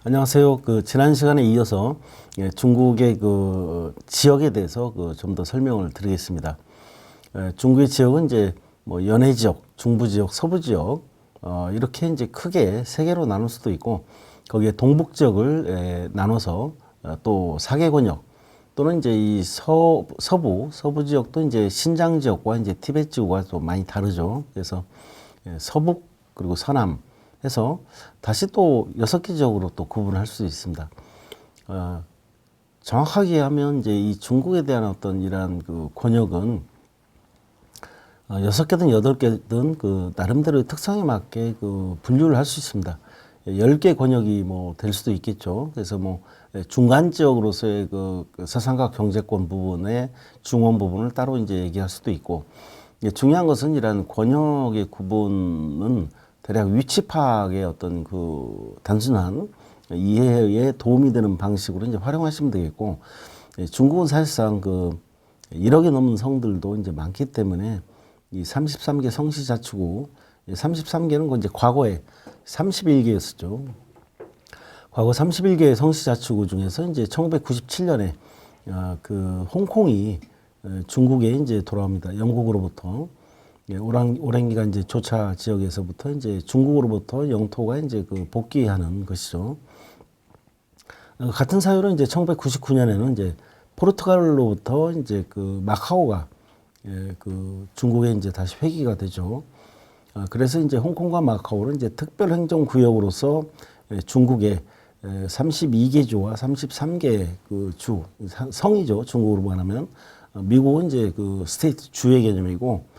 안녕하세요. 지난 시간에 이어서 중국의 지역에 대해서 좀 더 설명을 드리겠습니다. 중국의 지역은 이제 뭐 연해 지역, 중부 지역, 서부 지역 이렇게 이제 크게 세 개로 나눌 수도 있고 거기에 동북 지역을 나눠서 또 사개 권역 또는 이제 이 서부 지역도 이제 신장 지역과 이제 티베트 지역과 또 많이 다르죠. 그래서 서북 그리고 서남 해서 다시 또 6개 지역으로 또 구분할 수 있습니다. 정확하게 하면 이제 이 중국에 대한 어떤 이러한 권역은 6개든 8개든 나름대로의 특성에 맞게 분류를 할 수 있습니다. 10개 권역이 뭐 될 수도 있겠죠. 그래서 뭐 중간 지역으로서의 서삼각 경제권 부분의 중원 부분을 따로 이제 얘기할 수도 있고, 중요한 것은 이러한 권역의 구분은 대략 위치 파악의 어떤 단순한 이해에 도움이 되는 방식으로 이제 활용하시면 되겠고, 중국은 사실상 1억이 넘는 성들도 이제 많기 때문에 이 33개 성시자치구, 33개는 이제 과거에 31개였었죠. 과거 31개의 성시자치구 중에서 이제 1997년에 홍콩이 중국에 이제 돌아옵니다. 영국으로부터. 오랜 기간 이제 조차 지역에서부터 이제 중국으로부터 영토가 이제 복귀하는 것이죠. 같은 사유로 이제 1999년에는 이제 포르투갈로부터 이제 마카오가 중국에 이제 다시 회귀가 되죠. 그래서 이제 홍콩과 마카오를 이제 특별행정구역으로서 중국의 32개 주와 33개 성이죠. 중국으로 말하면 미국은 이제 스테이트 주의 개념이고,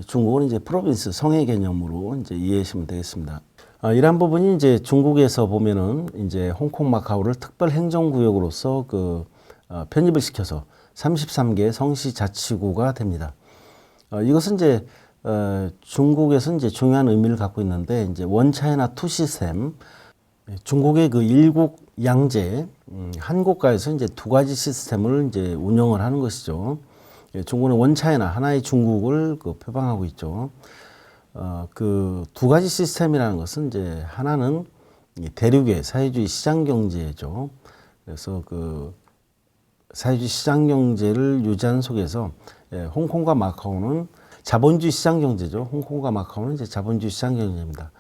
중국은 이제 프로빈스 성의 개념으로 이제 이해하시면 되겠습니다. 이러한 부분이 이제 중국에서 보면은 이제 홍콩 마카오를 특별 행정구역으로서 편입을 시켜서 33개 성시자치구가 됩니다. 이것은 이제 중국에서 이제 중요한 의미를 갖고 있는데, 이제 원 차이나 투 시스템, 중국의 일국 양제 한 국가에서 이제 두 가지 시스템을 이제 운영을 하는 것이죠. 중국은 원 차이나 하나의 중국을 표방하고 있죠. 두 가지 시스템이라는 것은 이제 하나는 대륙의 사회주의 시장 경제죠. 그래서 사회주의 시장 경제를 유지하는 속에서 홍콩과 마카오는 자본주의 시장 경제죠. 홍콩과 마카오는 이제 자본주의 시장 경제입니다.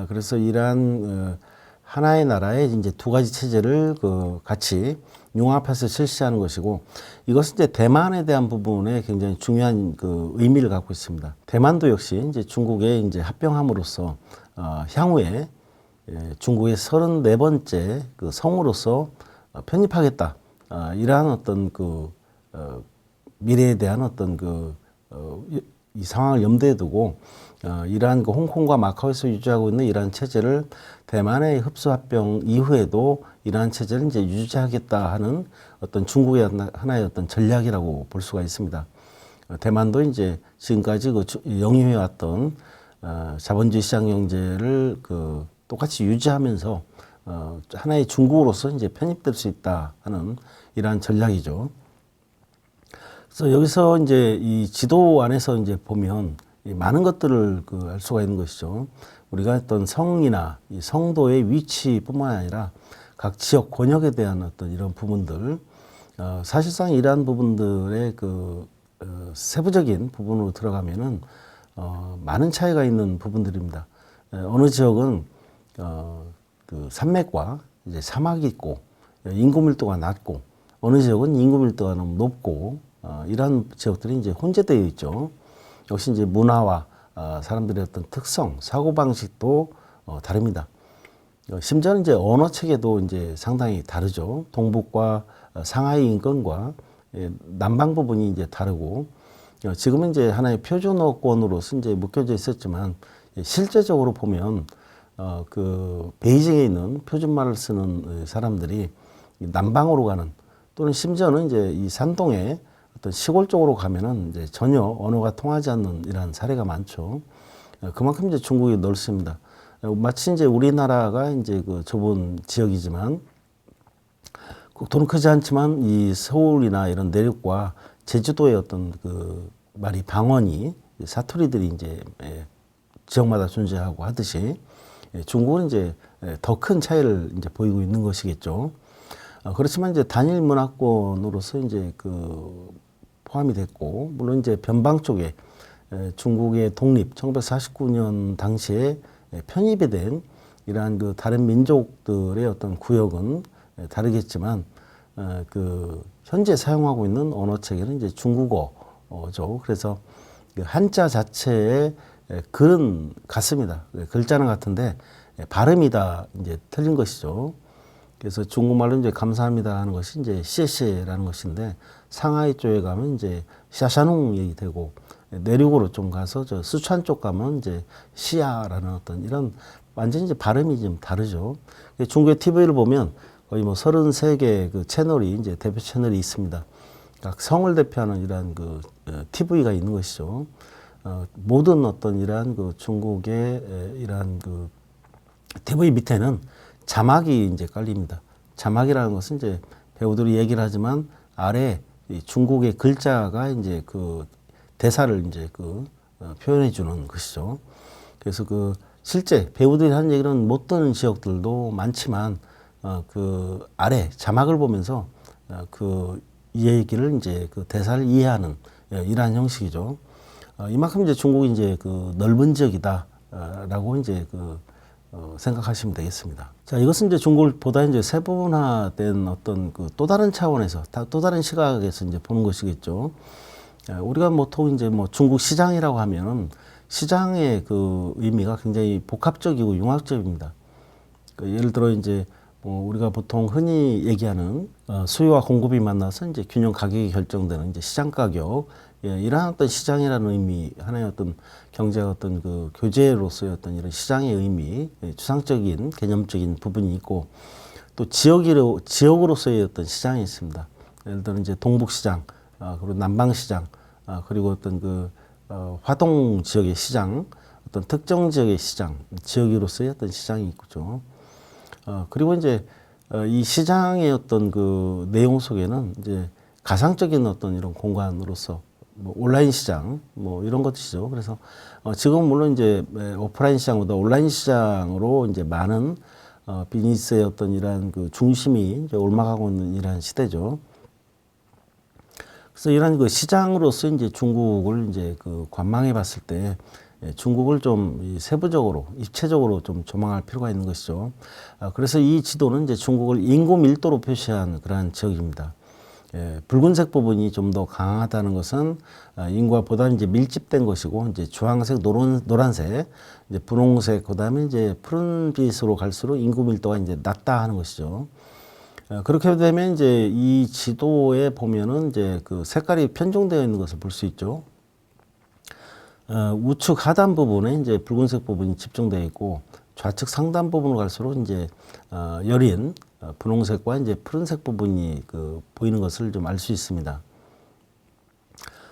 그래서 이러한 하나의 나라의 이제 두 가지 체제를 같이 융합해서 실시하는 것이고, 이것은 이제 대만에 대한 부분에 굉장히 중요한 의미를 갖고 있습니다. 대만도 역시 이제 중국에 이제 합병함으로써 향후에 중국의 34번째 성으로서 편입하겠다. 이러한 어떤 미래에 대한 어떤 이 상황을 염두에 두고 이러한 홍콩과 마카오에서 유지하고 있는 이러한 체제를 대만의 흡수합병 이후에도 이러한 체제를 이제 유지하겠다 하는 어떤 중국의 하나의 어떤 전략이라고 볼 수가 있습니다. 대만도 이제 지금까지 영위해왔던 자본주의 시장 경제를 똑같이 유지하면서 하나의 중국으로서 이제 편입될 수 있다 하는 이러한 전략이죠. 그래서 여기서 이제 이 지도 안에서 이제 보면 많은 것들을 알 수가 있는 것이죠. 우리가 어떤 성이나 이 성도의 위치뿐만 아니라 각 지역 권역에 대한 어떤 이런 부분들, 사실상 이러한 부분들의 세부적인 부분으로 들어가면은 많은 차이가 있는 부분들입니다. 어느 지역은 산맥과 이제 사막이 있고 인구 밀도가 낮고, 어느 지역은 인구 밀도가 너무 높고, 이러한 지역들이 이제 혼재되어 있죠. 역시 이제 문화와 사람들의 어떤 특성, 사고방식도 다릅니다. 심지어는 이제 언어 체계도 이제 상당히 다르죠. 동북과 상하이 인근과 남방 부분이 이제 다르고, 지금은 이제 하나의 표준어권으로서 이제 묶여져 있었지만, 실제적으로 보면 베이징에 있는 표준말을 쓰는 사람들이 남방으로 가는, 또는 심지어는 이제 이 산동에 어떤 시골 쪽으로 가면은 이제 전혀 언어가 통하지 않는 이러한 사례가 많죠. 그만큼 이제 중국이 넓습니다. 마치 이제 우리나라가 이제 좁은 지역이지만, 국토는 크지 않지만 이 서울이나 이런 내륙과 제주도의 어떤 방언이 사투리들이 이제 지역마다 존재하고 하듯이, 중국은 이제 더 큰 차이를 이제 보이고 있는 것이겠죠. 그렇지만 이제 단일 문화권으로서 이제 그 포함이 됐고, 물론 이제 변방 쪽에 중국의 독립 1949년 당시에 편입이 된 이러한 그 다른 민족들의 어떤 구역은 다르겠지만, 그 현재 사용하고 있는 언어 체계는 이제 중국어죠. 그래서 그 한자 자체의 글은 같습니다. 글자는 같은데 발음이 다 이제 틀린 것이죠. 그래서 중국말로 이제 감사합니다 하는 것이 이제 시에시에라는 것인데, 상하이 쪽에 가면 이제 샤샤농 얘기 되고, 내륙으로 좀 가서 저 스촨 쪽 가면 이제 시야라는 어떤 이런 완전히 이제 발음이 좀 다르죠. 중국의 TV를 보면 거의 뭐 33개 그 채널이 이제 대표 채널이 있습니다. 각 성을 대표하는 이러한 그 TV가 있는 것이죠. 모든 어떤 이러한 그 중국의 이러한 그 TV 밑에는 자막이 이제 깔립니다. 자막이라는 것은 이제 배우들이 얘기를 하지만 아래 이 중국의 글자가 이제 그 대사를 이제 그 표현해 주는 것이죠. 그래서 그 실제 배우들이 하는 얘기는 못 듣는 지역들도 많지만 그 아래 자막을 보면서 그 얘기를 이제 그 대사를 이해하는 이러한 형식이죠. 이만큼 이제 중국이 이제 그 넓은 지역이다라고 이제 그 생각하시면 되겠습니다. 자, 이것은 이제 중국을 보다 이제 세분화된 어떤 그 또 다른 차원에서 또 다른 시각에서 이제 보는 것이겠죠. 우리가 보통 이제 뭐 중국 시장이라고 하면 시장의 그 의미가 굉장히 복합적이고 융합적입니다. 그 예를 들어 이제 뭐 우리가 보통 흔히 얘기하는 수요와 공급이 만나서 이제 균형 가격이 결정되는 이제 시장 가격, 이러한 어떤 시장이라는 의미, 하나의 어떤 경제 어떤 그 교제로서의 어떤 이런 시장의 의미, 추상적인 개념적인 부분이 있고, 또 지역으로서의 어떤 시장이 있습니다. 예를 들어 이제 동북시장, 그리고 남방시장, 그리고 어떤 그 화동 지역의 시장, 어떤 특정 지역의 시장, 지역으로서의 어떤 시장이 있죠. 그리고 이제 이 시장의 어떤 그 내용 속에는 이제 가상적인 어떤 이런 공간으로서 뭐 온라인 시장 뭐 이런 것이죠. 그래서 지금 물론 이제 오프라인 시장보다 온라인 시장으로 이제 많은 비즈니스의 어떤 이러한 그 중심이 이제 올라가고 있는 이러한 시대죠. 그래서 이런 그 시장으로서 이제 중국을 이제 그 관망해 봤을 때 중국을 좀 세부적으로, 입체적으로 좀 조망할 필요가 있는 것이죠. 그래서 이 지도는 이제 중국을 인구 밀도로 표시한 그러한 지역입니다. 붉은색 부분이 좀 더 강하다는 것은 인구가 보다 이제 밀집된 것이고, 이제 주황색, 노란색, 이제 분홍색, 그다음에 이제 푸른빛으로 갈수록 인구 밀도가 이제 낮다 하는 것이죠. 그렇게 되면 이제 이 지도에 보면은 이제 그 색깔이 편중되어 있는 것을 볼 수 있죠. 우측 하단 부분에 이제 붉은색 부분이 집중되어 있고, 좌측 상단 부분으로 갈수록 이제 여린 분홍색과 이제 푸른색 부분이 그 보이는 것을 좀 알 수 있습니다.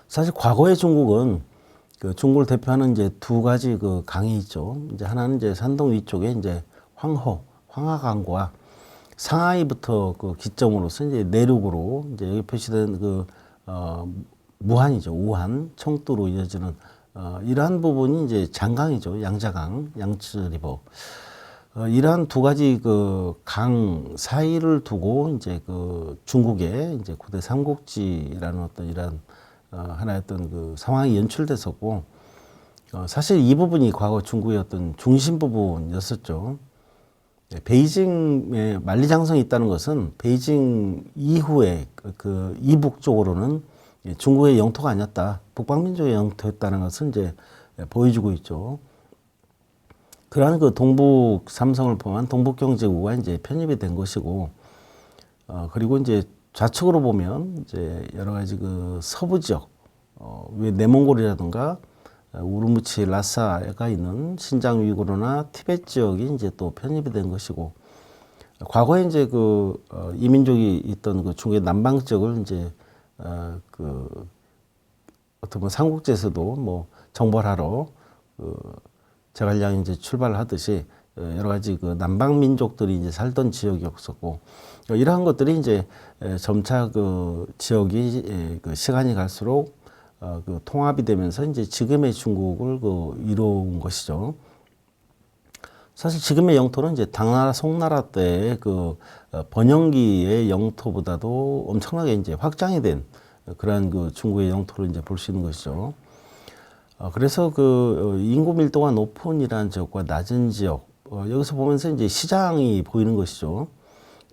사실 과거의 중국은 그 중국을 대표하는 이제 두 가지 그 강이 있죠. 이제 하나는 이제 산동 위쪽에 이제 황하강과 상하이부터 그 기점으로서 이제 내륙으로 이제 여기 표시된 그 무한이죠. 우한, 청두로 이어지는 이러한 부분이 이제 장강이죠. 양자강, 양쯔리버. 이러한 두 가지 그 강 사이를 두고 이제 그 중국의 이제 고대 삼국지라는 어떤 이러한 하나의 어떤 그 상황이 연출됐었고, 사실 이 부분이 과거 중국의 어떤 중심 부분이었었죠. 베이징에 만리장성이 있다는 것은 베이징 이후에 그 이북 쪽으로는 중국의 영토가 아니었다, 북방민족의 영토였다는 것은 이제 보여주고 있죠. 그러한 그 동북 삼성을 포함한 동북경제구가 이제 편입이 된 것이고, 그리고 이제 좌측으로 보면 이제 여러 가지 그 서부 지역, 왜 내몽골이라든가 우르무치, 라사가 있는 신장 위구르나 티베트 지역이 이제 또 편입이 된 것이고, 과거에 이제 그 이민족이 있던 그 중국의 남방 지역을 이제 그 어떻게 보면 삼국지에서도 뭐 정벌하러 그 제갈량이 이제 출발을 하듯이 여러 가지 그 남방 민족들이 이제 살던 지역이었었고, 이러한 것들이 이제 점차 그 지역이 그 시간이 갈수록 그 통합이 되면서 이제 지금의 중국을 그 이루어온 것이죠. 사실 지금의 영토는 이제 당나라, 송나라 때의 번영기의 영토보다도 엄청나게 이제 확장이 된 그러한 중국의 영토를 이제 볼 수 있는 것이죠. 그래서 인구 밀도가 높은 이러한 지역과 낮은 지역, 여기서 보면서 이제 시장이 보이는 것이죠.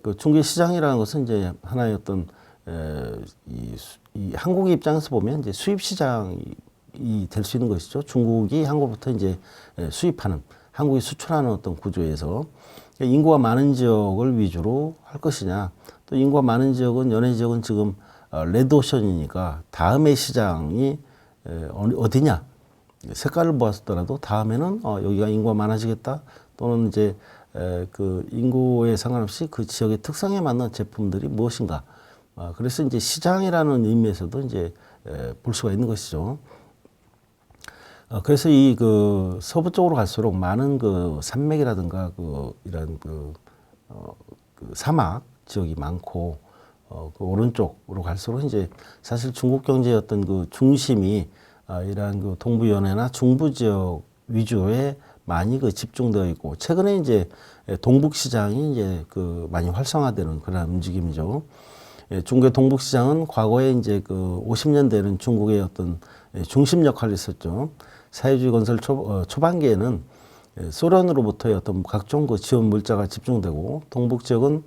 중국의 시장이라는 것은 이제 하나의 어떤 이 한국의 입장에서 보면 이제 수입 시장이 될 수 있는 것이죠. 중국이 한국부터 이제 수입하는, 한국이 수출하는 어떤 구조에서 인구가 많은 지역을 위주로 할 것이냐, 또 인구가 많은 지역은, 연해 지역은 지금 레드오션이니까 다음의 시장이 어디냐, 색깔을 보았더라도 다음에는 여기가 인구가 많아지겠다, 또는 이제 인구에 상관없이 그 지역의 특성에 맞는 제품들이 무엇인가. 그래서 이제 시장이라는 의미에서도 이제 볼 수가 있는 것이죠. 그래서 이 서부 쪽으로 갈수록 많은 산맥이라든가 이런 사막 지역이 많고, 오른쪽으로 갈수록 이제 사실 중국 경제의 어떤 중심이 이러한 동부 연해나 중부 지역 위주에 많이 집중되어 있고, 최근에 이제 동북 시장이 이제 많이 활성화되는 그런 움직임이죠. 중국의 동북 시장은 과거에 이제 50년대에는 중국의 어떤 중심 역할을 했었죠. 사회주의 건설 초반기에는 소련으로부터의 어떤 각종 지원 물자가 집중되고, 동북 지역은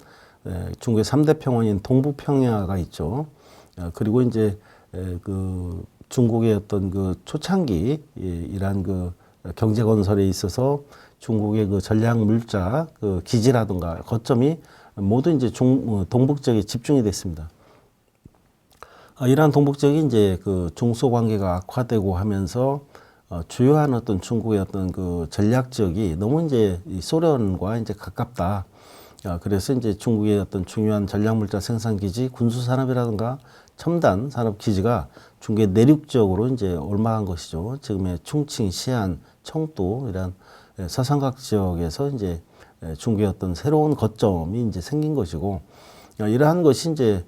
중국의 3대 평원인 동북평야가 있죠. 그리고 이제 중국의 어떤 초창기 이러한 경제 건설에 있어서 중국의 전략 물자 기지라든가 거점이 모두 이제 동북 지역에 집중이 됐습니다. 이러한 동북 지역이 이제 중소 관계가 악화되고 하면서 주요한 어떤 중국의 어떤 전략 지역이 너무 이제 소련과 이제 가깝다. 그래서 이제 중국의 어떤 중요한 전략 물자 생산 기지, 군수 산업이라든가 첨단 산업 기지가 중국의 내륙 지역으로 이제 옮아간 것이죠. 지금의 충칭, 시안, 청도 이런 서삼각 지역에서 이제 중국의 어떤 새로운 거점이 이제 생긴 것이고, 이러한 것이 이제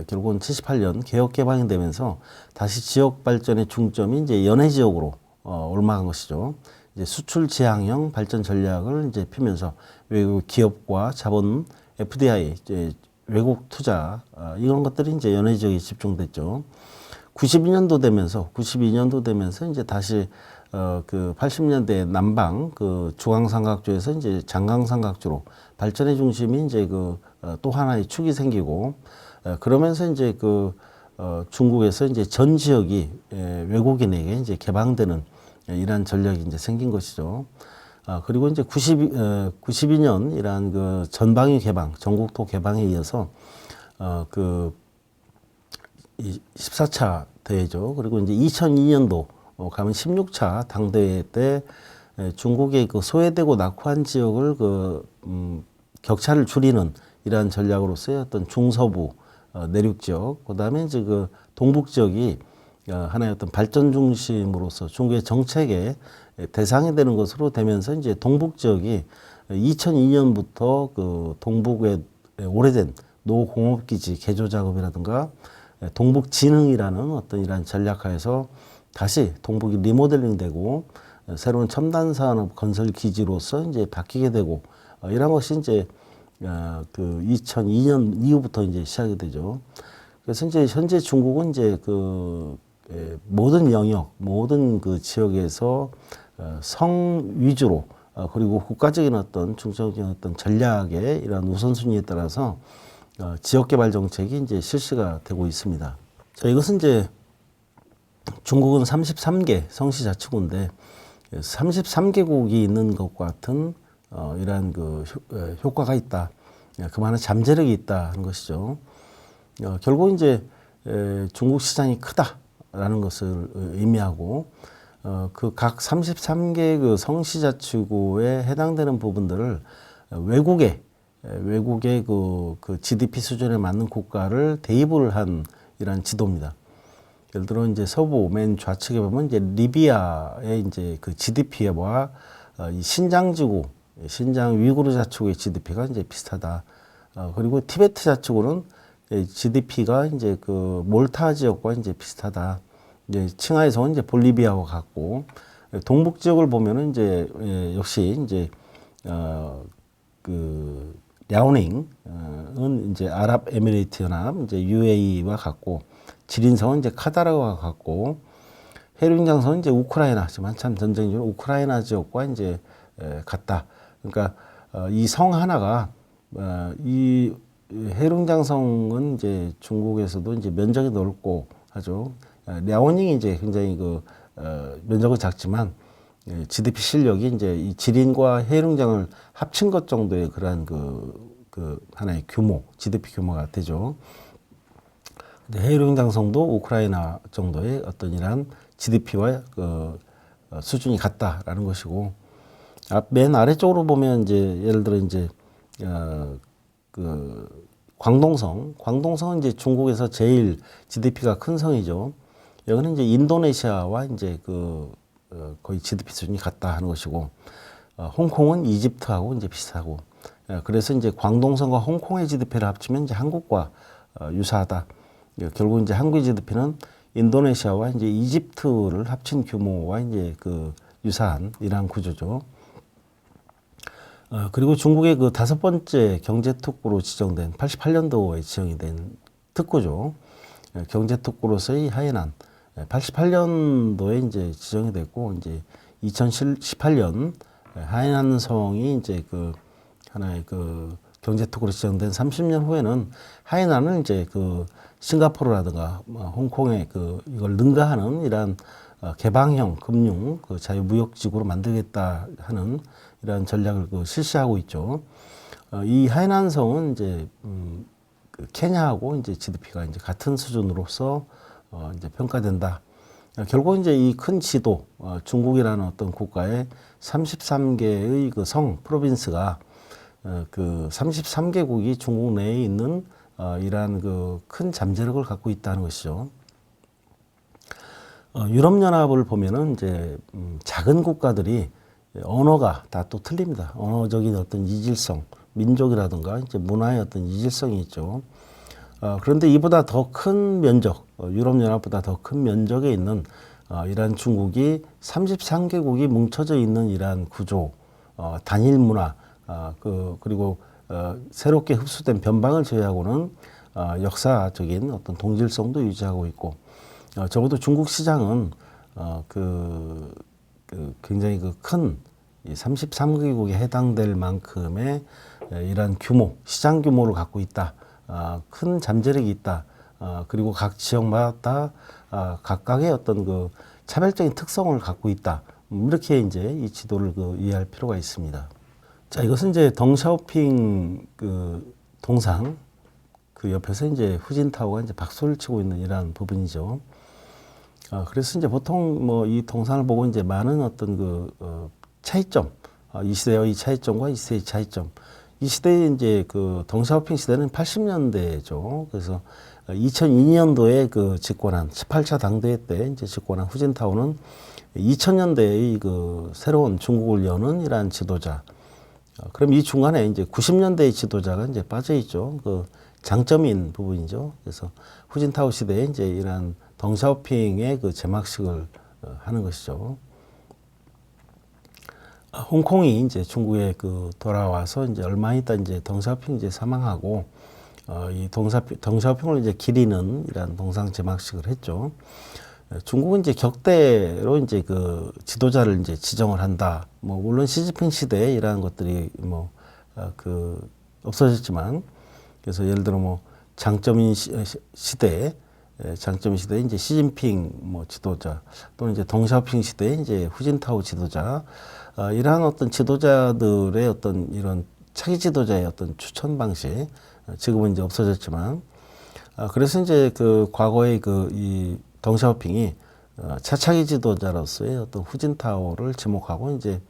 결국은 78년 개혁 개방이 되면서 다시 지역 발전의 중점이 이제 연해 지역으로 옮아간 것이죠. 이제 수출 지향형 발전 전략을 이제 피면서 외국 기업과 자본, FDI, 이제 외국 투자, 이런 것들이 이제 연해 지역에 집중됐죠. 92년도 되면서 이제 다시 80년대 남방 중앙삼각주에서 이제 장강삼각주로 발전의 중심이 이제 또 하나의 축이 생기고, 그러면서 이제 중국에서 이제 전 지역이 외국인에게 이제 개방되는 이러한 전략이 이제 생긴 것이죠. 그리고 이제 92년 이러한 전방위 개방, 전국토 개방에 이어서 이 14차 대회죠. 그리고 이제 2002년도 가면 16차 당대회 때 중국의 소외되고 낙후한 지역을 격차를 줄이는 이러한 전략으로서의 어떤 중서부 내륙 지역, 그다음에 이제 동북 지역이 하나의 어떤 발전 중심으로서 중국의 정책의 대상이 되는 것으로 되면서 이제 동북 지역이 2002년부터 동북의 오래된 노공업기지 개조 작업이라든가 동북진흥이라는 어떤 이러한 전략하에서 다시 동북이 리모델링되고 새로운 첨단 산업 건설 기지로서 이제 바뀌게 되고, 이런 것이 이제 2002년 이후부터 이제 시작이 되죠. 그래서 이제 현재 중국은 이제 모든 영역, 모든 지역에서 성 위주로 그리고 국가적인 어떤 중점적인 어떤 전략의 이러한 우선순위에 따라서 지역 개발 정책이 이제 실시가 되고 있습니다. 자, 이것은 이제 중국은 33개 성시자치구인데 33개국이 있는 것과 같은 이러한 효과가 있다. 그만한 잠재력이 있다 하는 것이죠. 결국 이제 중국 시장이 크다라는 것을 의미하고, 각 33개 성시자치구에 해당되는 부분들을 외국의 GDP 수준에 맞는 국가를 대입을 한 이러한 지도입니다. 예를 들어 이제 서부 맨 좌측에 보면 이제 리비아의 이제 GDP와 이 신장지구, 신장 위구르 자치구의 GDP가 이제 비슷하다. 그리고 티베트 자치구는 GDP가 이제 몰타 지역과 이제 비슷하다. 이제 칭하에서는 이제 볼리비아와 같고, 동북 지역을 보면은 이제 역시 이제 그 랴오닝은 이제 아랍에미레이트 연합, 이제 UAE와 같고, 지린성은 이제 카타르와 같고, 해룡장성은 이제 우크라이나, 지금 한참 전쟁 중 우크라이나 지역과 이제 같다. 그러니까 이 성 하나가 이 해룡장성은 이제 중국에서도 이제 면적이 넓고 하죠. 랴오닝이 이제 굉장히 그 면적은 작지만 GDP 실력이 이제 이 지린과 해룡장을 합친 것 정도의 그러한 그 하나의 규모, GDP 규모가 되죠. 근데 해룡장성도 우크라이나 정도의 어떤 이러한 GDP와 그 수준이 같다라는 것이고, 맨 아래쪽으로 보면 이제 예를 들어 이제 그 광동성은 이제 중국에서 제일 GDP가 큰 성이죠. 여기는 이제 인도네시아와 이제 거의 GDP 수준이 같다 하는 것이고, 홍콩은 이집트하고 이제 비슷하고, 그래서 이제 광동성과 홍콩의 GDP를 합치면 이제 한국과 유사하다. 결국 이제 한국의 GDP는 인도네시아와 이제 이집트를 합친 규모와 이제 유사한 이러한 구조죠. 그리고 중국의 그 5번째 경제특구로 지정된 88년도에 지정이 된 특구죠. 경제특구로서의 하해난 88년도에 이제 지정이 됐고, 이제 2018년 하해난성이 이제 하나의 경제특구로 지정된 30년 후에는 하해난을 이제 싱가포르라든가 홍콩에 이걸 능가하는 이러한 개방형 금융 자유무역지구로 만들겠다 하는 이러한 전략을 실시하고 있죠. 이 하해난성은 이제 케냐하고 이제 GDP가 이제 같은 수준으로서 이제 평가된다. 결국 이제 이 큰 지도, 중국이라는 어떤 국가의 33개의 성, 프로빈스가 33개국이 중국 내에 있는 이러한 큰 잠재력을 갖고 있다는 것이죠. 유럽연합을 보면은 이제 작은 국가들이 언어가 다 또 틀립니다. 언어적인 어떤 이질성, 민족이라든가 이제 문화의 어떤 이질성이 있죠. 그런데 이보다 더 큰 면적, 유럽연합보다 더 큰 면적에 있는 이러한 중국이 33개국이 뭉쳐져 있는 이러한 구조, 단일 문화, 그리고 새롭게 흡수된 변방을 제외하고는 역사적인 어떤 동질성도 유지하고 있고, 적어도 중국 시장은 굉장히 큰 33개국에 해당될 만큼의 이러한 규모, 시장 규모를 갖고 있다. 큰 잠재력이 있다. 그리고 각 지역마다 각각의 어떤 차별적인 특성을 갖고 있다. 이렇게 이제 이 지도를 이해할 필요가 있습니다. 자, 이것은 이제 덩샤오핑 동상 옆에서 이제 후진타오가 이제 박수를 치고 있는 이러한 부분이죠. 그래서 이제 보통 뭐 이 동상을 보고 이제 많은 어떤 차이점, 이 시대의 차이점과 이 시대의 차이점. 이 시대의 이제 덩샤오핑 시대는 80년대죠. 그래서 2002년도에 집권한 18차 당대회 때 이제 집권한 후진타오는 2000년대의 새로운 중국을 여는 이러한 지도자. 그럼 이 중간에 이제 90년대의 지도자가 이제 빠져 있죠. 장점인 부분이죠. 그래서 후진타오 시대에 이제 이러한 덩샤오핑의 제막식을 하는 것이죠. 홍콩이 이제 중국에 돌아와서 이제 얼마 있다 이제 덩샤오핑 이제 사망하고, 이 덩샤오핑을 이제 기리는 이러한 동상 제막식을 했죠. 중국은 이제 격대로 이제 지도자를 이제 지정을 한다. 뭐 물론 시진핑 시대에 이러한 것들이 없어졌지만, 그래서 예를 들어 뭐 장점인 시대에 이제 시진핑 뭐 지도자, 또는 이제 덩샤오핑 시대에 이제 후진타오 지도자, 이러한 어떤 지도자들의 어떤 이런 차기 지도자의 어떤 추천 방식, 지금은 이제 없어졌지만, 그래서 이제 과거의 이 덩샤오핑이 차차기 지도자로서의 어떤 후진타오를 지목하고 이제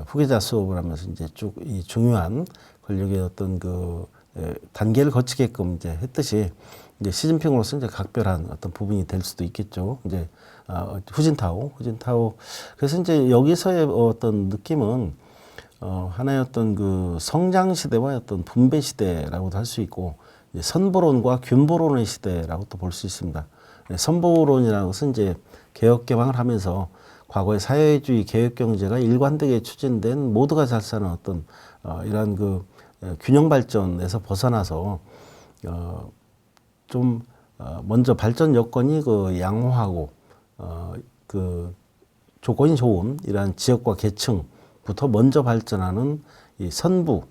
후계자 수업을 하면서 이제 쭉 이 중요한 권력의 어떤 단계를 거치게끔 이제 했듯이, 이제 시진핑으로서 이제 각별한 어떤 부분이 될 수도 있겠죠. 이제 후진타오. 그래서 이제 여기서의 어떤 느낌은 하나의 어떤 성장 시대와 어떤 분배 시대라고도 할 수 있고, 선보론과 균보론의 시대라고 또 볼 수 있습니다. 선보론이라는 것은 이제 개혁 개방을 하면서 과거의 사회주의 개혁 경제가 일관되게 추진된 모두가 잘 사는 어떤 이러한 그 균형 발전에서 벗어나서 좀 먼저 발전 여건이 그 양호하고 그 조건이 좋은 이러한 지역과 계층부터 먼저 발전하는 이 선부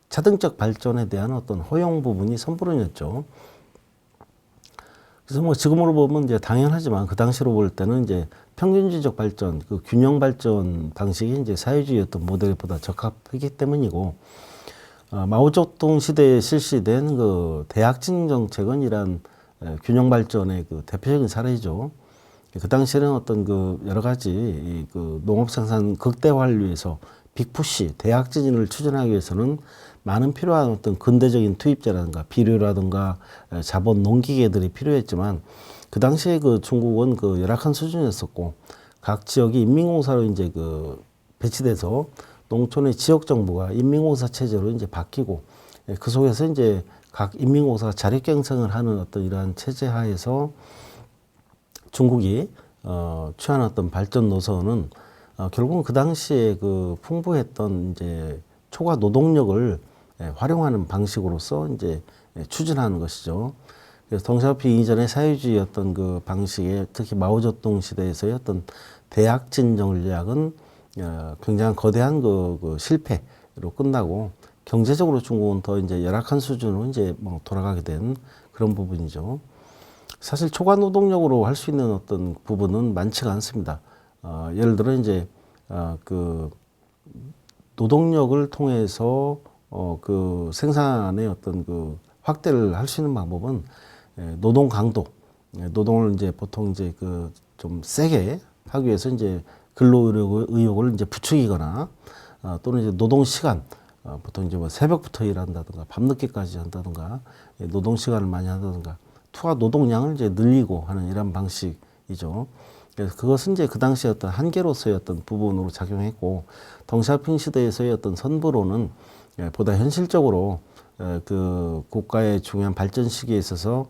차등적 발전에 대한 어떤 허용 부분이 선불원이었죠. 그래서 뭐 지금으로 보면 이제 당연하지만 그 당시로 볼 때는 이제 평균주의적 발전, 그 균형 발전 방식이 이제 사회주의 어떤 모델보다 적합하기 때문이고, 마오쩌둥 시대에 실시된 그 대학진 정책은 이러한 균형 발전의 그 대표적인 사례죠. 그 당시에는 어떤 그 여러 가지 그 농업 생산 극대화를 위해서 빅푸시, 대학진을 추진하기 위해서는 많은 필요한 어떤 근대적인 투입자라든가 비료라든가 자본 농기계들이 필요했지만 그 당시에 그 중국은 그 열악한 수준이었었고 각 지역이 인민공사로 이제 그 배치돼서 농촌의 지역 정부가 인민공사 체제로 이제 바뀌고 그 속에서 이제 각 인민공사가 자력 경쟁을 하는 어떤 이러한 체제 하에서 중국이 취한 어떤 발전 노선은 결국은 그 당시에 그 풍부했던 이제 초과 노동력을 활용하는 방식으로서 이제 추진하는 것이죠. 그래서 덩샤오핑 이전의 사회주의 어떤 그 방식에 특히 마오쩌둥 시대에서의 어떤 대약진 전략은 굉장히 거대한 그 실패로 끝나고 경제적으로 중국은 더 이제 열악한 수준으로 이제 뭐 돌아가게 된 그런 부분이죠. 사실 초과 노동력으로 할 수 있는 어떤 부분은 많지가 않습니다. 예를 들어 이제 그 노동력을 통해서 그 생산의 어떤 그 확대를 할 수 있는 방법은 노동 강도, 노동을 이제 보통 이제 그 좀 세게 하기 위해서 이제 근로 의욕을 이제 부추기거나 또는 이제 노동 시간, 보통 이제 뭐 새벽부터 일한다든가 밤늦게까지 한다든가 노동 시간을 많이 한다든가 투하 노동량을 이제 늘리고 하는 이런 방식이죠. 그래서 그것은 이제 그 당시에 어떤 한계로서의 어떤 부분으로 작용했고 덩샤오핑 시대에서의 어떤 선부로는 보다 현실적으로 그 국가의 중요한 발전 시기에 있어서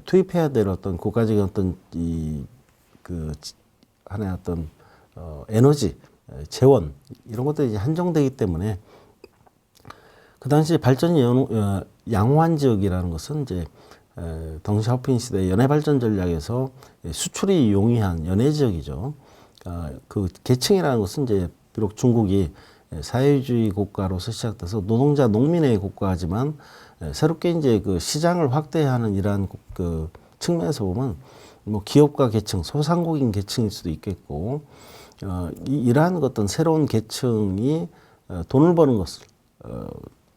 투입해야 될 어떤 국가적인 어떤 그 하나의 어떤 에너지, 재원 이런 것들이 이제 한정되기 때문에 그 당시 발전이 양호한 지역이라는 것은 이제 덩샤오핑 시대 연해 발전 전략에서 수출이 용이한 연해 지역이죠. 그 계층이라는 것은 이제 비록 중국이 사회주의 국가로서 시작돼서 노동자 농민의 국가지만 새롭게 이제 그 시장을 확대하는 이러한 그 측면에서 보면 뭐 기업가 계층, 소상공인 계층일 수도 있겠고 이러한 어떤 새로운 계층이 돈을 버는 것을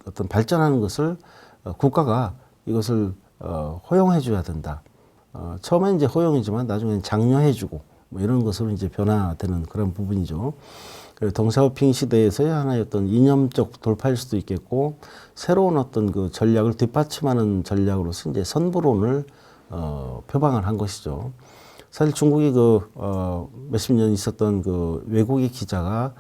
어떤 발전하는 것을 국가가 이것을 허용해 줘야 된다. 처음엔 이제 허용이지만 나중에는 장려해 주고 뭐 이런 것으로 이제 변화되는 그런 부분이죠. 덩샤오핑 시대에서의 하나의 어떤 이념적 돌파일 수도 있겠고 새로운 어떤 그 전략을 뒷받침하는 전략으로서 이제 선부론을 표방을 한 것이죠. 사실 중국이 그 몇십 년 있었던 그 외국의 기자가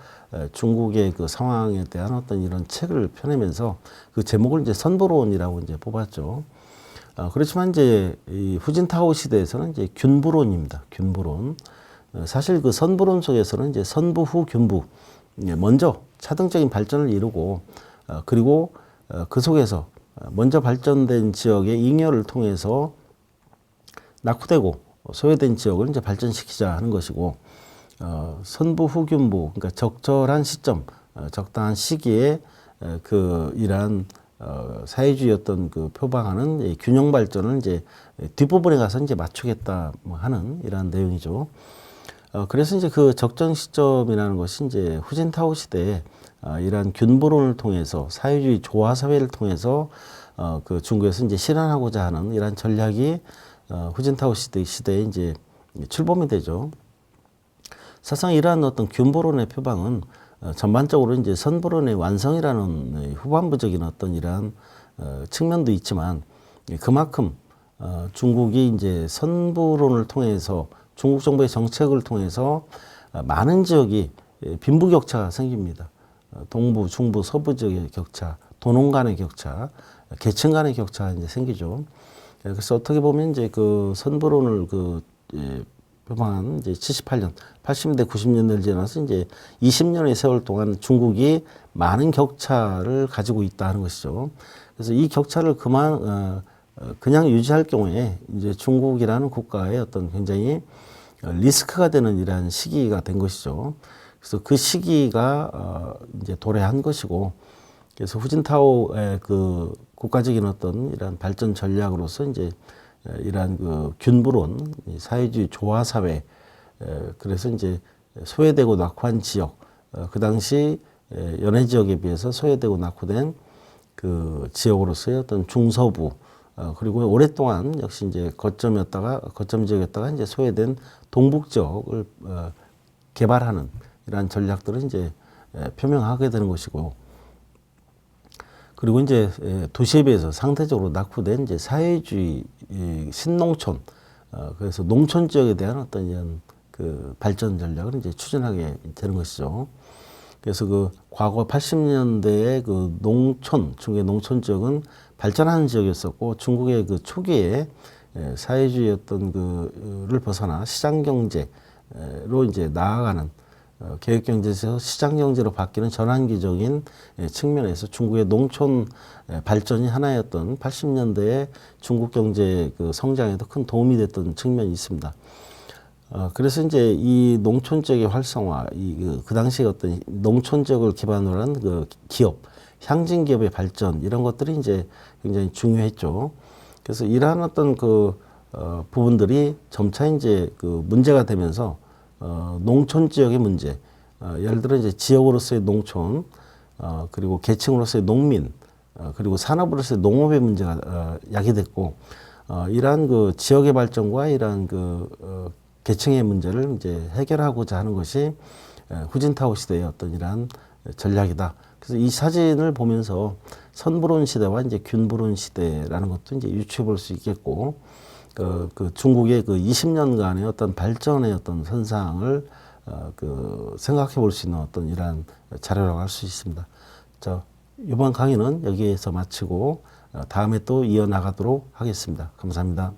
중국의 그 상황에 대한 어떤 이런 책을 펴내면서 그 제목을 이제 선부론이라고 이제 뽑았죠. 그렇지만 이제 이 후진타오 시대에서는 이제 균부론입니다. 균부론. 사실 그 선부론 속에서는 이제 선부 후 균부. 먼저 차등적인 발전을 이루고 그리고 그 속에서 먼저 발전된 지역의 잉여를 통해서 낙후되고 소외된 지역을 이제 발전시키자 하는 것이고 선부 후 균부 그러니까 적절한 시점, 적당한 시기에 그 이러한 사회주의 어떤 그 표방하는 균형 발전을 이제 뒷부분에 가서 이제 맞추겠다 하는 이러한 내용이죠. 그래서 이제 그 적정 시점이라는 것이 이제 후진타오 시대에 이러한 균부론을 통해서 사회주의 조화 사회를 통해서 그 중국에서 이제 실현하고자 하는 이러한 전략이 후진타오 시대에 이제 출범이 되죠. 사실상 이러한 어떤 균부론의 표방은 전반적으로 이제 선부론의 완성이라는 후반부적인 어떤 이러한 측면도 있지만 그만큼 중국이 이제 선부론을 통해서 중국 정부의 정책을 통해서 많은 지역이 빈부격차가 생깁니다. 동부, 중부, 서부 지역의 격차, 도농 간의 격차, 계층 간의 격차가 이제 생기죠. 그래서 어떻게 보면 이제 그 선부론을 표방한 이제 78년, 80년대, 90년대를 지나서 이제 20년의 세월 동안 중국이 많은 격차를 가지고 있다는 것이죠. 그래서 이 격차를 그냥 유지할 경우에 이제 중국이라는 국가의 어떤 굉장히 리스크가 되는 이러한 시기가 된 것이죠. 그래서 그 시기가 이제 도래한 것이고, 그래서 후진타오의 그 국가적인 어떤 이러한 발전 전략으로서 이제 이러한 그 균불론, 사회주의 조화사회, 그래서 이제 소외되고 낙후한 지역, 그 당시 연해 지역에 비해서 소외되고 낙후된 그 지역으로서의 어떤 중서부, 그리고 오랫동안 역시 이제 거점 지역이었다가 이제 소외된 동북 지역을 개발하는 이러한 전략들을 이제 표명하게 되는 것이고, 그리고 이제 도시에 비해서 상대적으로 낙후된 이제 사회주의 신농촌, 그래서 농촌 지역에 대한 어떤 이런 그 발전 전략을 이제 추진하게 되는 것이죠. 그래서 그 과거 80년대의 그 중국의 농촌 지역은 발전하는 지역이었었고, 중국의 그 초기에 사회주의 어떤 그를 벗어나 시장 경제로 이제 나아가는 계획 경제에서 시장 경제로 바뀌는 전환기적인 측면에서 중국의 농촌 발전이 하나의 어떤 80년대의 중국 경제 그 성장에도 큰 도움이 됐던 측면이 있습니다. 그래서 이제 이 농촌 지역의 활성화, 그 당시에 어떤 농촌 지역을 기반으로 한 그 기업, 향진 기업의 발전, 이런 것들이 이제 굉장히 중요했죠. 그래서 이러한 어떤 부분들이 점차 이제 그 문제가 되면서 농촌 지역의 문제, 예를 들어 이제 지역으로서의 농촌, 그리고 계층으로서의 농민, 그리고 산업으로서의 농업의 문제가 야기됐고, 이러한 그 지역의 발전과 이러한 계층의 문제를 이제 해결하고자 하는 것이 후진타오 시대의 어떤 이러한 전략이다. 그래서 이 사진을 보면서 선불원 시대와 이제 균불원 시대라는 것도 이제 유추해 볼 수 있겠고, 그 중국의 그 20년간의 어떤 발전의 어떤 현상을 생각해 볼 수 있는 어떤 이러한 자료라고 할 수 있습니다. 자, 이번 강의는 여기에서 마치고 다음에 또 이어나가도록 하겠습니다. 감사합니다.